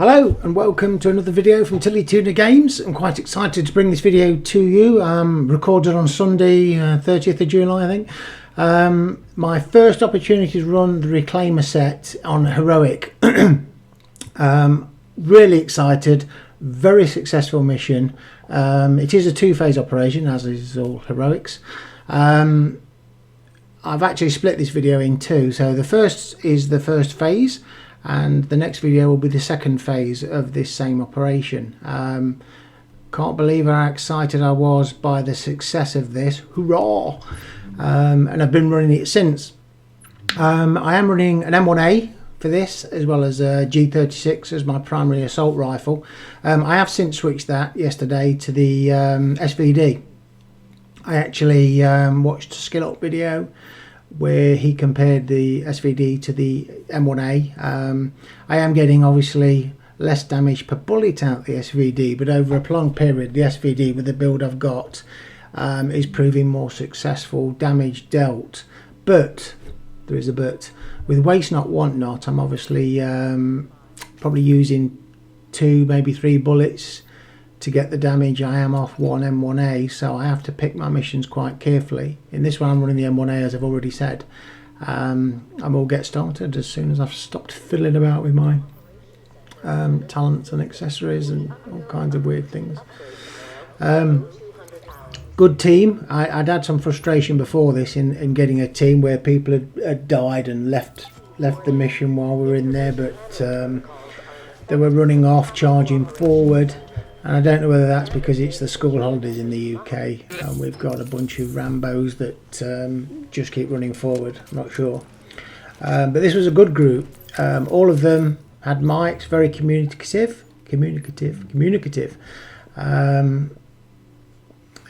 Hello and welcome to another video from Tilly Tuner Games. I'm quite excited to bring this video to you. Recorded on Sunday 30th of July I think. My first opportunity to run the Reclaimer set on Heroic. Really excited, very successful mission. It is a two-phase operation, as is all Heroics. I've actually split this video in two, so the first is the first phase and the next video will be the second phase of this same operation. Can't believe how excited I was by the success of this. Hurrah! And I've been running it since. I am running an M1A for this, as well as a G36 as my primary assault rifle. I have since switched that yesterday to the SVD. I actually watched a Skill Up video where he compared the SVD to the M1A. I am getting obviously less damage per bullet out the SVD, but over a prolonged period the SVD with the build I've got is proving more successful damage dealt. But there is a but. With waste not want not, I'm obviously probably using 2 maybe 3 bullets to get the damage I am off one M1A, so I have to pick my missions quite carefully. In this one I'm running the M1A, as I've already said. I will get started as soon as I've stopped fiddling about with my talents and accessories and all kinds of weird things. Good team. I'd had some frustration before this in getting a team where people had died and left the mission while we were in there, but they were running off, charging forward. And I don't know whether that's because it's the school holidays in the UK and we've got a bunch of Rambos that just keep running forward. I'm not sure. But this was a good group. All of them had mics, very communicative.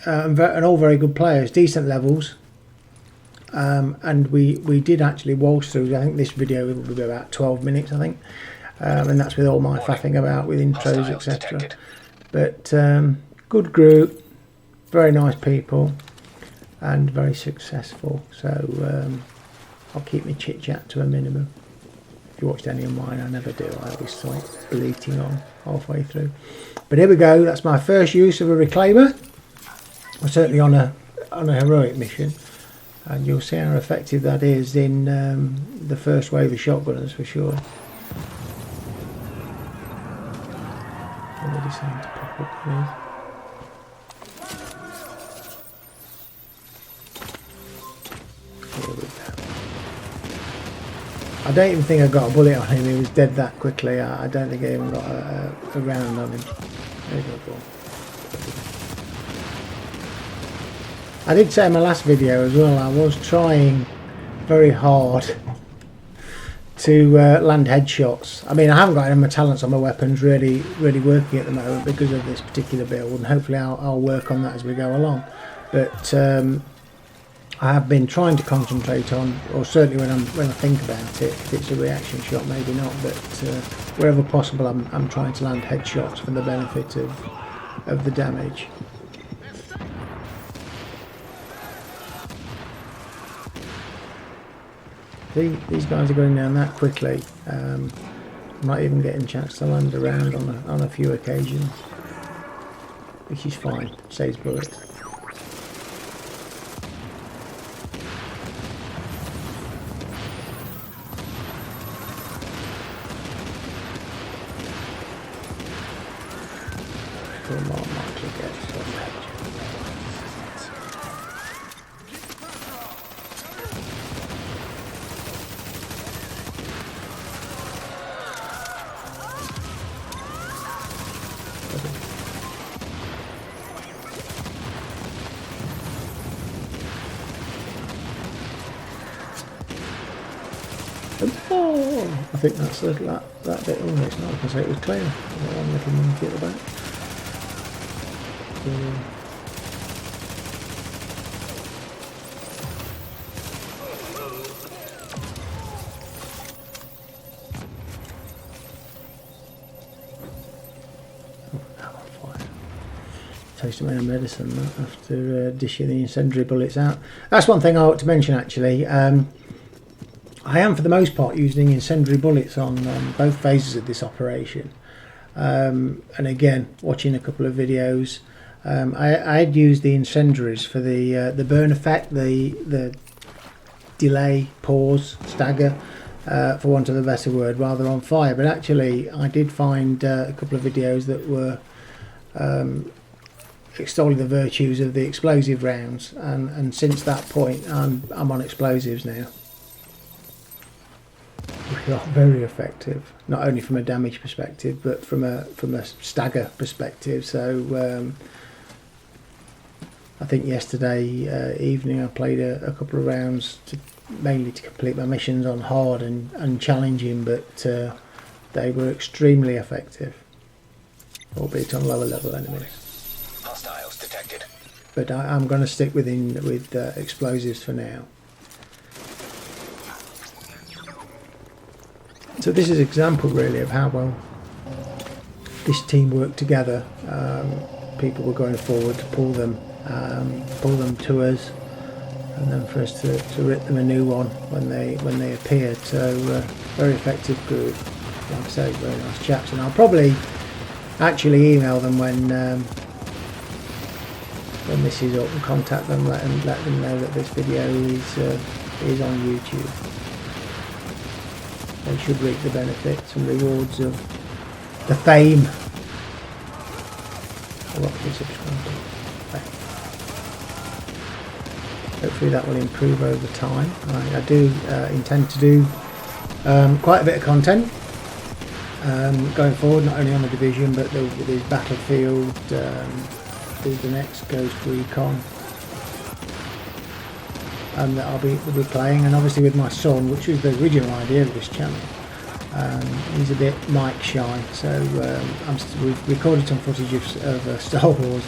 And all very good players, decent levels. And we did actually waltz through. I think this video will be about 12 minutes, I think. And that's with all my faffing about with intros, etc. But good group, very nice people and very successful, so I'll keep my chit chat to a minimum. If you watched any of mine, I never do, I always start bleating on halfway through. But here we go, that's my first use of a Reclaimer. I'm certainly on a Heroic mission, and you'll see how effective that is in the first wave of shotgunners for sure. Already starting to pop up here. Here we go. I don't even think I got a bullet on him. He was dead that quickly. I don't think I even got a round on him. There you go. I did say in my last video as well, I was trying very hard to land headshots. I mean, I haven't got any of my talents on my weapons really working at the moment because of this particular build, and hopefully I'll work on that as we go along. But I have been trying to concentrate on, or certainly when I think about it, if it's a reaction shot, maybe not, but wherever possible, I'm trying to land headshots for the benefit of the damage. These guys are going down that quickly. I'm not even getting a chance to land around on a few occasions, which is fine, saves bullets. Come on, Michael, get some headshots. Oh, I think that's that bit. Oh, no, it's not. I can say it was clear. One little monkey at the back. Taste of my own medicine after dishing the incendiary bullets out. That's one thing I ought to mention actually. I am for the most part using incendiary bullets on both phases of this operation. And again, watching a couple of videos, I had used the incendiaries for the burn effect, the delay, pause, stagger, for want of a better word, while they're on fire. But actually, I did find a couple of videos that were extolling the virtues of the explosive rounds, and since that point, I'm on explosives now. They are very effective, not only from a damage perspective, but from a stagger perspective. So I think yesterday evening I played a couple of rounds mainly to complete my missions on hard and challenging, but they were extremely effective, albeit on lower level enemies. Hostiles detected. But I'm going to stick with explosives for now. So this is an example really of how well this team worked together. People were going forward to pull them to us, and then for us to rip them a new one when they appeared. So very effective group. Like I say, very nice chaps, and I'll probably actually email them when this is up and contact them, let them know that this video is on YouTube. They should reap the benefits and rewards of the fame. Hopefully that will improve over time. I do intend to do quite a bit of content going forward, not only on the Division, but there's Battlefield, there's the next Ghost Recon, and that I'll be playing, and obviously with my son, which was the original idea of this channel. He's a bit mic shy, so we've recorded some footage of Star Wars,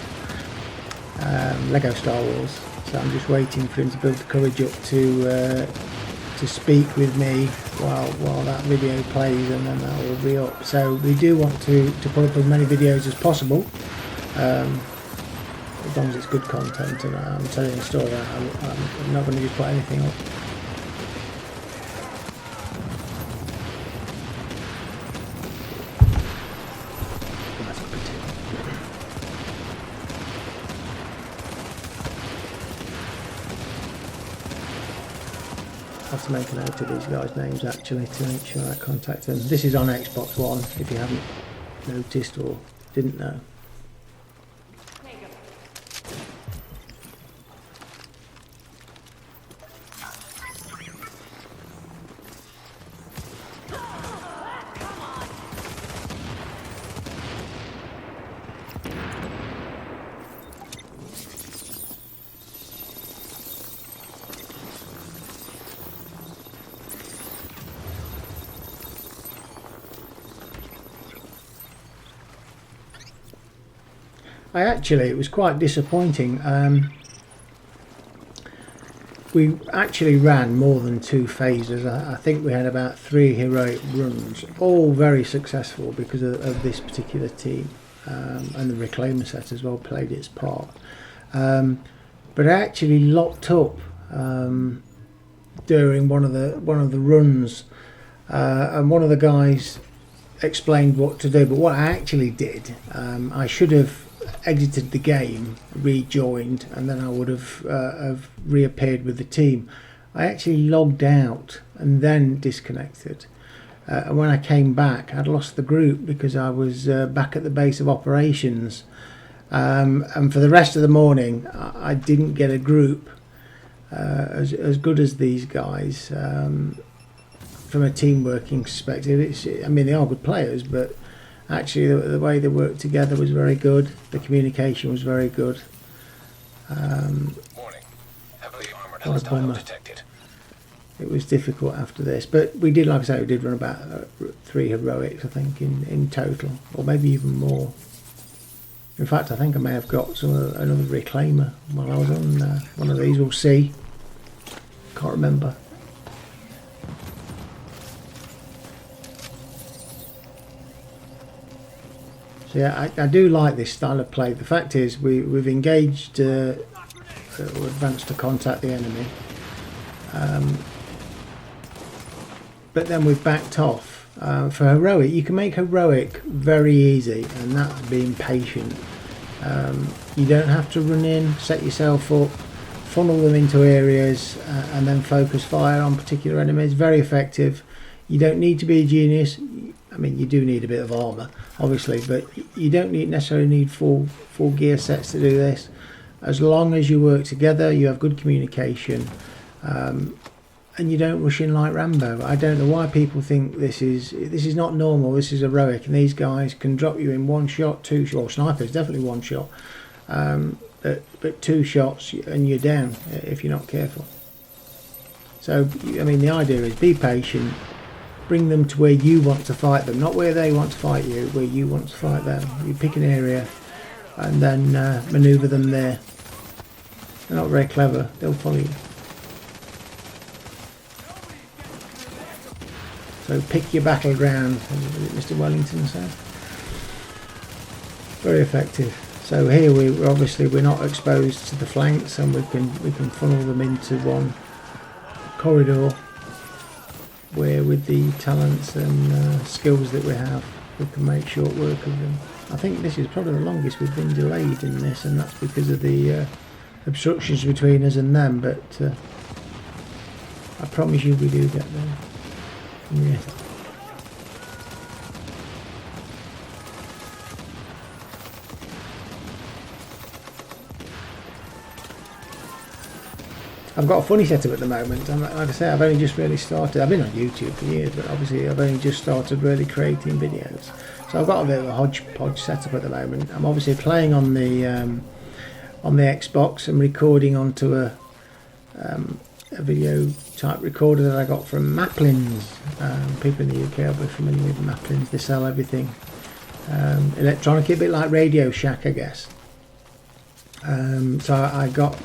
Lego Star Wars. So I'm just waiting for him to build the courage up to speak with me while that video plays, and then that will be up. So we do want to put up as many videos as possible. As long as it's good content and I'm telling a story, I'm not going to just put anything up. I have to make a note of these guys' names actually to make sure I contact them. This is on Xbox One, if you haven't noticed or didn't know. It was quite disappointing. We actually ran more than 2 phases. I think we had about 3 heroic runs, all very successful because of this particular team, and the Reclaimer set as well played its part. But I actually locked up during one of the runs, and one of the guys explained what to do. But what I actually did, I should have exited the game, rejoined, and then I would have reappeared with the team. I actually logged out and then disconnected, and when I came back I'd lost the group because I was back at the base of operations, and for the rest of the morning I didn't get a group as good as these guys. From a team working perspective, I mean, they are good players, but actually the way they worked together was very good. The communication was very good. Warning. Heavily armored hostile detected. It was difficult after this, but we did, like I say, we did run about 3 heroics, I think, in total, or maybe even more. In fact, I think I may have got another Reclaimer while I was on one of these. We'll see. Can't remember. So yeah, I do like this style of play. The fact is, we've engaged, or advanced to contact the enemy, but then we've backed off For heroic, you can make heroic very easy, and that's being patient. You don't have to run in, set yourself up, funnel them into areas, and then focus fire on particular enemies. Very effective. You don't need to be a genius. I mean, you do need a bit of armor, obviously, but you don't necessarily need full gear sets to do this. As long as you work together, you have good communication, and you don't rush in like Rambo. I don't know why people think this is not normal. This is heroic, and these guys can drop you in one shot, two shot. Or snipers definitely one shot, but two shots and you're down if you're not careful. So I mean, the idea is be patient. Bring them to where you want to fight them, not where they want to fight you, where you want to fight them. You pick an area and then maneuver them there. They're not very clever, they'll follow you. So pick your battleground, as Mr. Wellington said. Very effective. So here we're not exposed to the flanks, and we can funnel them into one corridor, where with the talents and skills that we have, we can make short work of them. I think this is probably the longest we've been delayed in this, and that's because of the obstructions between us and them, but I promise you we do get there. Yeah. I've got a funny setup at the moment. Like I say, I've only just really started. I've been on YouTube for years, but obviously I've only just started really creating videos. So I've got a bit of a hodgepodge setup at the moment. I'm obviously playing on the Xbox and recording onto a video type recorder that I got from Maplins. People in the UK will be familiar with Maplins. They sell everything electronic, a bit like Radio Shack, I guess. So I got.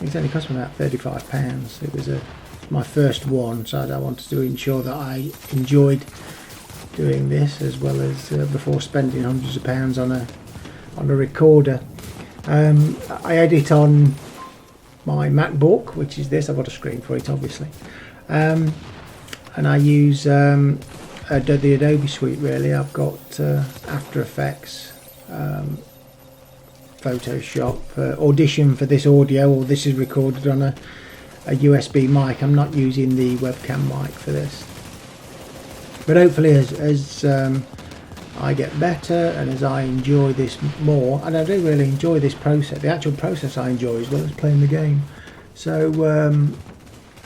It only cost me about £35. It was my first one, so I wanted to ensure that I enjoyed doing this, as well as before spending hundreds of pounds on a recorder. I edit on my MacBook, which is this. I've got a screen for it, obviously, and I use the Adobe Suite. Really, I've got After Effects, Photoshop, Audition for this audio, or this is recorded on a USB mic. I'm not using the webcam mic for this, but hopefully as I get better and as I enjoy this more, and I do really enjoy this process, the actual process I enjoy as well as playing the game. So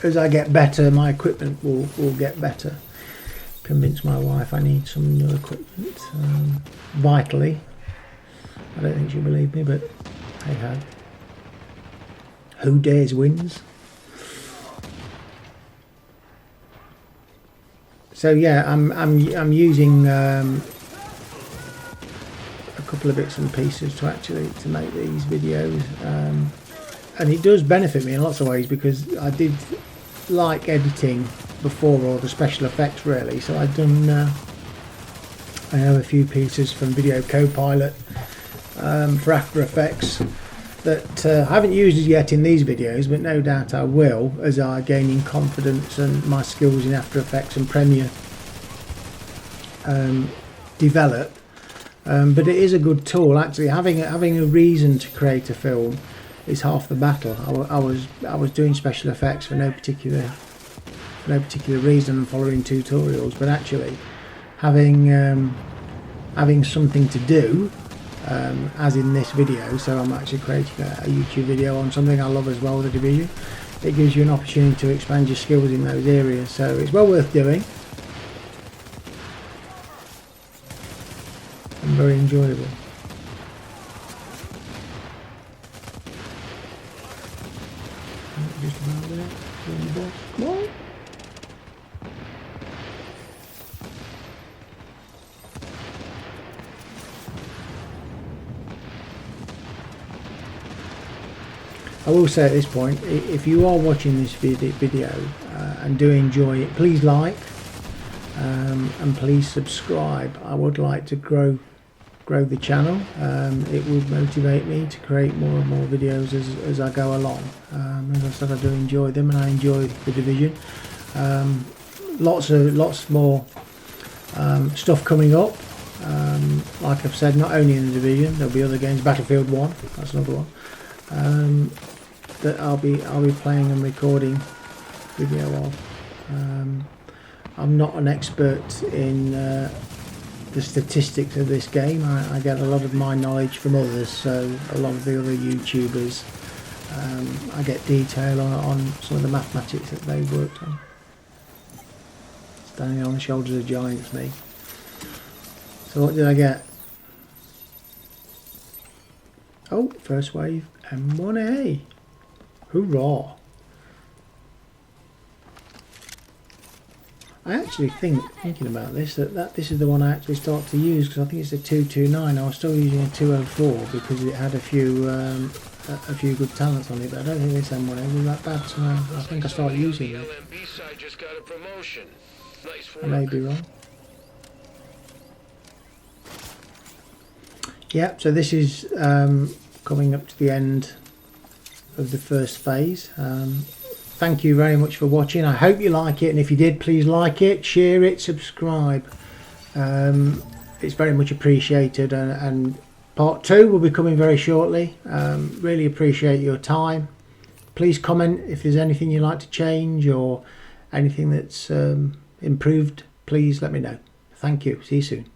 as I get better, my equipment will get better. Convince my wife I need some new equipment, vitally. I don't think she'll believe me, but hey ho. Who dares wins. So yeah, I'm using a couple of bits and pieces to make these videos, and it does benefit me in lots of ways, because I did like editing before, or the special effects really. So I've done I have a few pieces from Video Copilot for After Effects that I haven't used as yet in these videos, but no doubt I will as I gain in confidence and my skills in After Effects and Premiere develop. But it is a good tool. Actually, having a reason to create a film is half the battle. I was doing special effects for no particular reason and following tutorials, but actually having something to do. As in this video, so I'm actually creating a YouTube video on something I love as well, The Division. It gives you an opportunity to expand your skills in those areas, so it's well worth doing and very enjoyable. Just about there. Come on. I will say at this point, if you are watching this video and do enjoy it, please like and please subscribe. I would like to grow the channel. It would motivate me to create more and more videos as I go along. As I said, I do enjoy them, and I enjoy The Division. lots more stuff coming up. Like I've said, not only in the Division, there'll be other games. Battlefield 1, that's another one, that I'll be playing and recording video of. I'm not an expert in the statistics of this game. I get a lot of my knowledge from others, so a lot of the other YouTubers, I get detail on some of the mathematics that they worked on. Standing on the shoulders of giants, me. So what did I get? Oh, first wave M1A. Hoorah! I actually thinking about this, that this is the one I actually start to use, because I think it's a 229. I was still using a 204 because it had a few good talents on it, but I don't think this M1A was that bad, so I think I started using it. I may be wrong. Yeah, so this is coming up to the end of the first phase. Thank you very much for watching. I hope you like it, and if you did, please like it, share it, subscribe. It's very much appreciated, and part 2 will be coming very shortly. Really appreciate your time. Please comment if there's anything you'd like to change or anything that's improved. Please let me know. Thank you. See you soon.